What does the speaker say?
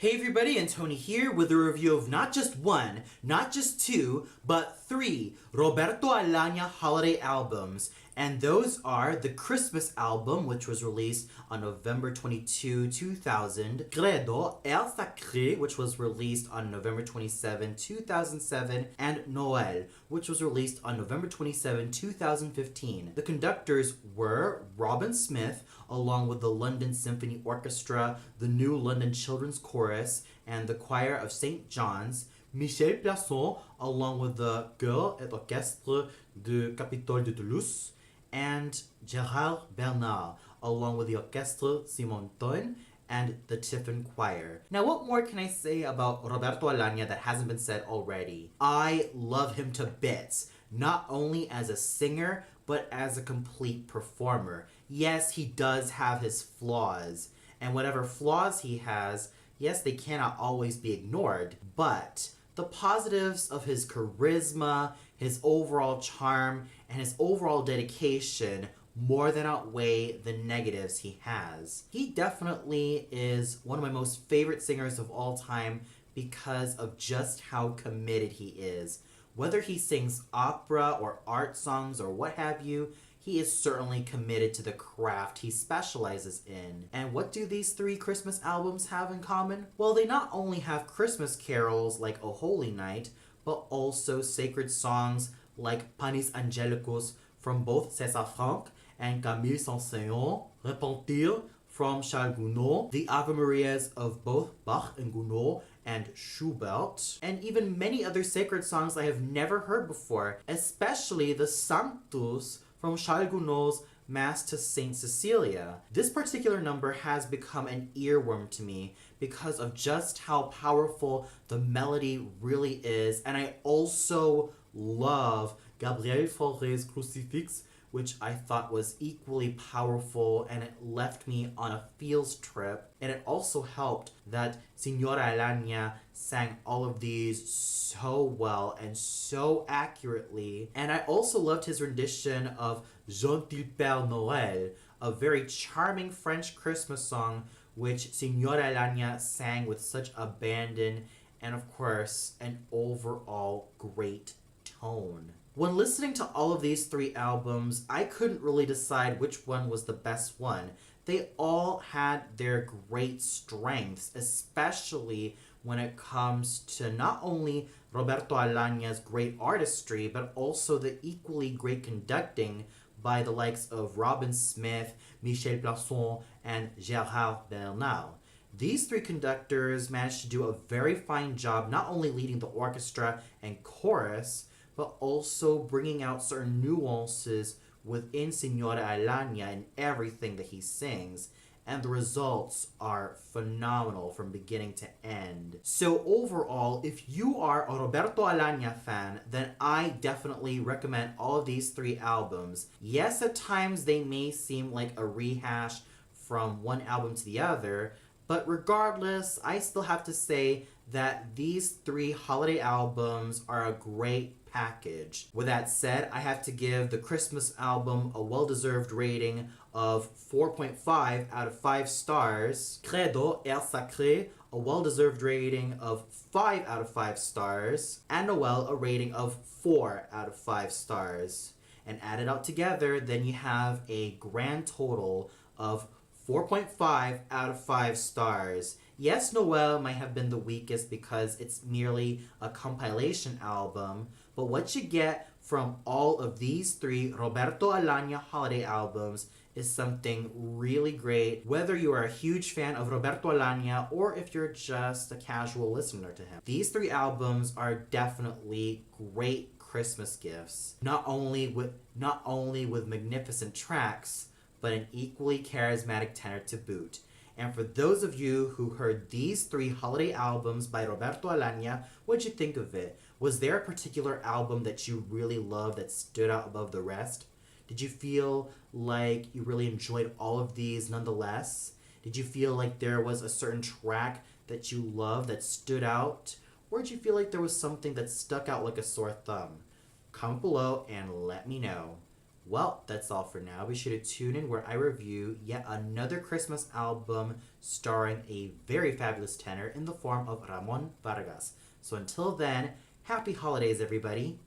Hey everybody, and Tony here with a review of not just one, not just two, but three Roberto Alagna holiday albums. And those are the Christmas album, which was released on November 22, 2000, Credo, El Sacré, which was released on November 27, 2007, and Noel, which was released on November 27, 2015. The conductors were Robin Smith, along with the London Symphony Orchestra, the New London Children's Chorus, and the Choir of St. John's, Michel Plasson, along with the Chœur et Orchestre de Capitole de Toulouse, and Gérard Bernard, along with the Orchestre Simonton and the Tiffin Choir. Now, what more can I say about Roberto Alagna that hasn't been said already? I love him to bits, not only as a singer, but as a complete performer. Yes, he does have his flaws, and whatever flaws he has, yes, they cannot always be ignored, but the positives of his charisma, his overall charm, and his overall dedication more than outweigh the negatives he has. He definitely is one of my most favorite singers of all time because of just how committed he is. Whether he sings opera or art songs or what have you, he is certainly committed to the craft he specializes in. And what do these three Christmas albums have in common? Well, they not only have Christmas carols like O Holy Night, but also sacred songs like Panis Angelicus from both César Franck and Camille Saint-Saëns, Repentir from Charles Gounod, the Ave Marias of both Bach and Gounod, and Schubert, and even many other sacred songs I have never heard before, especially the Sanctus from Charles Gounod's Mass to Saint Cecilia. This particular number has become an earworm to me because of just how powerful the melody really is, and I also love Gabriel Fauré's Crucifix, which I thought was equally powerful, and it left me on a feels trip. And it also helped that Signora Alagna sang all of these so well and so accurately. And I also loved his rendition of Gentil Père Noël, a very charming French Christmas song which Signora Alagna sang with such abandon and, of course, an overall great tone. When listening to all of these three albums, I couldn't really decide which one was the best one. They all had their great strengths, especially when it comes to not only Roberto Alagna's great artistry, but also the equally great conducting by the likes of Robin Smith, Michel Plasson, and Gérard Bernard. These three conductors managed to do a very fine job not only leading the orchestra and chorus, but also bringing out certain nuances within Signora Alagna in everything that he sings, and the results are phenomenal from beginning to end. So overall, if you are a Roberto Alagna fan, then I definitely recommend all of these three albums. Yes, at times they may seem like a rehash from one album to the other, but regardless, I still have to say that these three holiday albums are a great package. With that said, I have to give the Christmas album a well-deserved rating of 4.5 out of 5 stars. Credo, El Sacré, a well-deserved rating of 5 out of 5 stars. And Noel, a rating of 4 out of 5 stars. And add it all together, then you have a grand total of 4.5 out of 5 stars. Yes, Noel might have been the weakest because it's merely a compilation album, but what you get from all of these three Roberto Alagna holiday albums is something really great, whether you are a huge fan of Roberto Alagna or if you're just a casual listener to him. These three albums are definitely great Christmas gifts, not only with magnificent tracks, but an equally charismatic tenor to boot. And for those of you who heard these three holiday albums by Roberto Alagna, what'd you think of it? Was there a particular album that you really loved that stood out above the rest? Did you feel like you really enjoyed all of these nonetheless? Did you feel like there was a certain track that you loved that stood out? Or did you feel like there was something that stuck out like a sore thumb? Comment below and let me know. Well, that's all for now. Be sure to tune in where I review yet another Christmas album starring a very fabulous tenor in the form of Ramon Vargas. So until then, happy holidays, everybody.